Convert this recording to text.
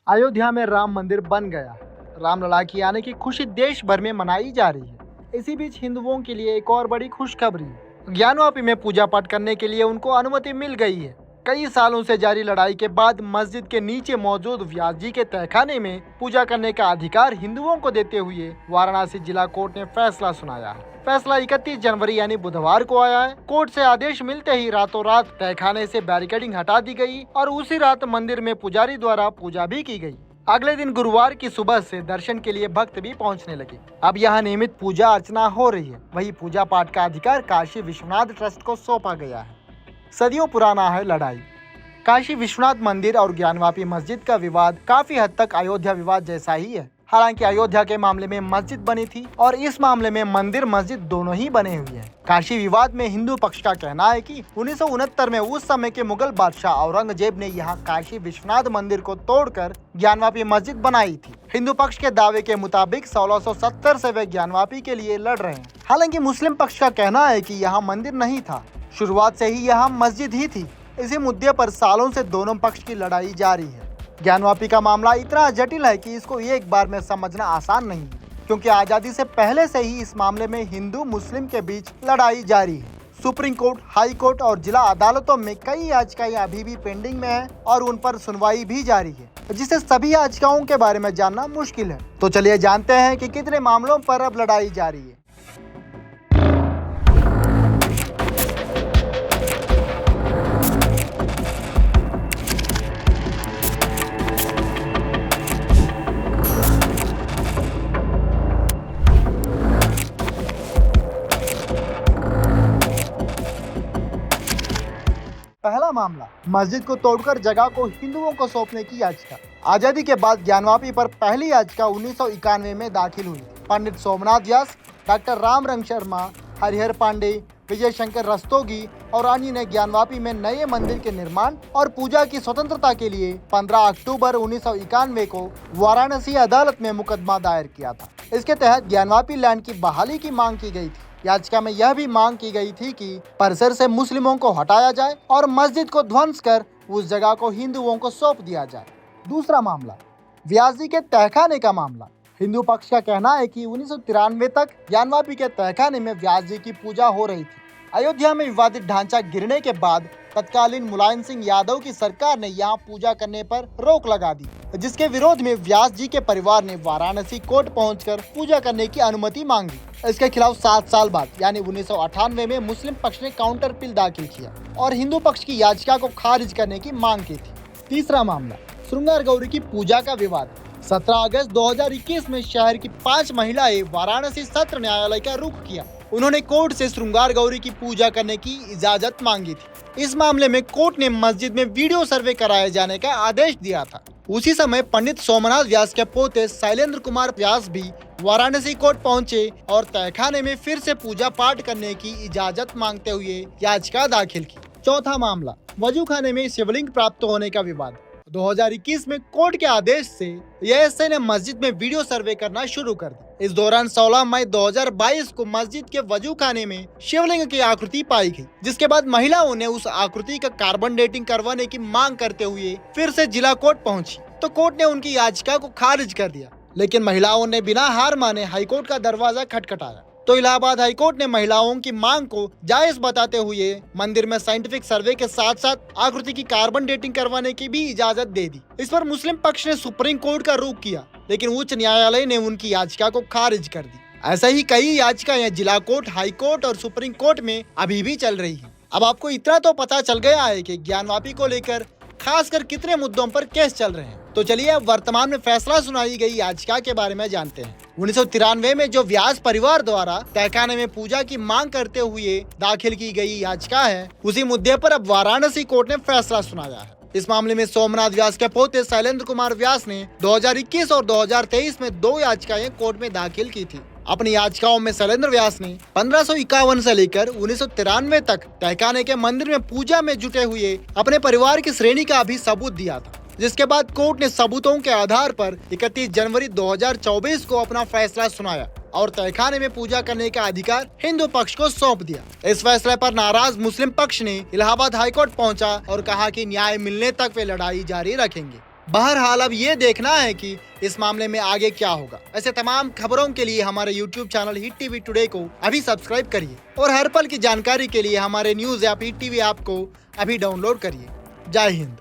अयोध्या में राम मंदिर बन गया। रामलला की आने की खुशी देश भर में मनाई जा रही है। इसी बीच हिंदुओं के लिए एक और बड़ी खुशखबरी है। ज्ञानवापी में पूजा पाठ करने के लिए उनको अनुमति मिल गई है। कई सालों से जारी लड़ाई के बाद मस्जिद के नीचे मौजूद व्यास जी के तहखाने में पूजा करने का अधिकार हिंदुओं को देते हुए वाराणसी जिला कोर्ट ने फैसला सुनाया है। फैसला 31 जनवरी यानी बुधवार को आया है। कोर्ट से आदेश मिलते ही रातों रात तहखाने से बैरिकेडिंग हटा दी गई और उसी रात मंदिर में पुजारी द्वारा पूजा भी की गई। अगले दिन गुरुवार की सुबह से दर्शन के लिए भक्त भी पहुंचने लगे। अब यहाँ नियमित पूजा अर्चना हो रही है। वही पूजा पाठ का अधिकार काशी विश्वनाथ ट्रस्ट को सौंपा गया है। सदियों पुराना है लड़ाई। काशी विश्वनाथ मंदिर और ज्ञानवापी मस्जिद का विवाद काफी हद तक अयोध्या विवाद जैसा ही है। हालांकि अयोध्या के मामले में मस्जिद बनी थी और इस मामले में मंदिर मस्जिद दोनों ही बने हुए हैं। काशी विवाद में हिंदू पक्ष का कहना है कि 1969 में उस समय के मुगल बादशाह औरंगजेब ने यहाँ काशी विश्वनाथ मंदिर को तोड़कर ज्ञानवापी मस्जिद बनाई थी। हिंदू पक्ष के दावे के मुताबिक 1670 से वे ज्ञानवापी के लिए लड़ रहे हैं। हालांकि मुस्लिम पक्ष का कहना है कि यहाँ मंदिर नहीं था, शुरुआत से ही यहाँ मस्जिद ही थी। इसी मुद्दे पर सालों से दोनों पक्ष की लड़ाई जारी है। ज्ञानवापी का मामला इतना जटिल है कि इसको एक बार में समझना आसान नहीं है, क्योंकि आजादी से पहले से ही इस मामले में हिंदू मुस्लिम के बीच लड़ाई जारी है। सुप्रीम कोर्ट, हाई कोर्ट और जिला अदालतों में कई याचिकाएं अभी भी पेंडिंग में है और उन पर सुनवाई भी जारी है, जिससे सभी याचिकाओं के बारे में जानना मुश्किल है। तो चलिए जानते हैं कि कितने मामलों पर अब लड़ाई जारी है। पहला मामला, मस्जिद को तोड़कर जगह को हिंदुओं को सौंपने की याचिका। आजादी के बाद ज्ञानवापी पर पहली याचिका 1991 में दाखिल हुई। पंडित सोमनाथ व्यास, डॉक्टर रामरंग शर्मा, हरिहर पांडे, विजय शंकर रस्तोगी और अन्य ने ज्ञानवापी में नए मंदिर के निर्माण और पूजा की स्वतंत्रता के लिए 15 अक्टूबर 1991 को वाराणसी अदालत में मुकदमा दायर किया था। इसके तहत ज्ञानवापी लैंड की बहाली की मांग की गई थी। याचिका में यह भी मांग की गई थी कि परिसर से मुस्लिमों को हटाया जाए और मस्जिद को ध्वंस कर उस जगह को हिंदुओं को सौंप दिया जाए। दूसरा मामला, व्यास जी के तहखाने का मामला। हिंदू पक्ष का कहना है कि 1993 तक ज्ञानवापी के तहखाने में व्यास जी की पूजा हो रही थी। अयोध्या में विवादित ढांचा गिरने के बाद तत्कालीन मुलायम सिंह यादव की सरकार ने यहाँ पूजा करने पर रोक लगा दी, जिसके विरोध में व्यास जी के परिवार ने वाराणसी कोर्ट पहुंचकर पूजा करने की अनुमति मांगी। इसके खिलाफ 7 साल बाद यानी 1998 में मुस्लिम पक्ष ने काउंटर पिल दाखिल किया और हिंदू पक्ष की याचिका को खारिज करने की मांग की थी। तीसरा मामला, श्रृंगार गौरी की पूजा का विवाद। 17 अगस्त 2021 में शहर की 5 महिलाएं वाराणसी सत्र न्यायालय का रुख किया। उन्होंने कोर्ट से श्रृंगार गौरी की पूजा करने की इजाजत मांगी थी। इस मामले में कोर्ट ने मस्जिद में वीडियो सर्वे कराए जाने का आदेश दिया था। उसी समय पंडित सोमनाथ व्यास के पोते शैलेंद्र कुमार व्यास भी वाराणसी कोर्ट पहुंचे और तहखाने में फिर से पूजा पाठ करने की इजाजत मांगते हुए याचिका दाखिल की। चौथा मामला, वजू खाने में शिवलिंग प्राप्त होने का विवाद। 2021 में कोर्ट के आदेश से एएसआई ने मस्जिद में वीडियो सर्वे करना शुरू कर दिया। इस दौरान 16 मई 2022 को मस्जिद के वजू खाने में शिवलिंग की आकृति पाई गई, जिसके बाद महिलाओं ने उस आकृति का कार्बन डेटिंग करवाने की मांग करते हुए फिर से जिला कोर्ट पहुंची, तो कोर्ट ने उनकी याचिका को खारिज कर दिया। लेकिन महिलाओं ने बिना हार माने हाईकोर्ट का दरवाजा खटखटाया, तो इलाहाबाद हाईकोर्ट ने महिलाओं की मांग को जायज बताते हुए मंदिर में साइंटिफिक सर्वे के साथ साथ आकृति की कार्बन डेटिंग करवाने की भी इजाजत दे दी। इस पर मुस्लिम पक्ष ने सुप्रीम कोर्ट का रुख किया, लेकिन उच्च न्यायालय ने उनकी याचिका को खारिज कर दी। ऐसा ही कई याचिकाएं जिला कोर्ट, हाई कोर्ट और सुप्रीम कोर्ट में अभी भी चल रही है। अब आपको इतना तो पता चल गया है कि ज्ञानवापी को लेकर खासकर कितने मुद्दों पर केस चल रहे हैं। तो चलिए अब वर्तमान में फैसला सुनाई गई याचिका के बारे में जानते हैं। 1993 में जो व्यास परिवार द्वारा तहखाने में पूजा की मांग करते हुए दाखिल की गई याचिका है, उसी मुद्दे पर अब वाराणसी कोर्ट ने फैसला सुनाया है। इस मामले में सोमनाथ व्यास के पोते शैलेंद्र कुमार व्यास ने 2021 और 2023 में 2 याचिकाएं कोर्ट में दाखिल की थी। अपनी याचिकाओं में शैलेंद्र व्यास ने 1551 से लेकर 1993 तक तहखाने के मंदिर में पूजा में जुटे हुए अपने परिवार की श्रेणी का भी सबूत दिया था, जिसके बाद कोर्ट ने सबूतों के आधार पर 31 जनवरी 2024 को अपना फैसला सुनाया और तहखाने में पूजा करने का अधिकार हिंदू पक्ष को सौंप दिया। इस फैसले पर नाराज मुस्लिम पक्ष ने इलाहाबाद हाईकोर्ट पहुंचा और कहा कि न्याय मिलने तक वे लड़ाई जारी रखेंगे। बहरहाल अब ये देखना है कि इस मामले में आगे क्या होगा। ऐसे तमाम खबरों के लिए हमारे YouTube channel hit TV today को अभी सब्सक्राइब करिए और हर पल की जानकारी के लिए हमारे news app hit TV app को अभी डाउनलोड करिए। जय हिंद।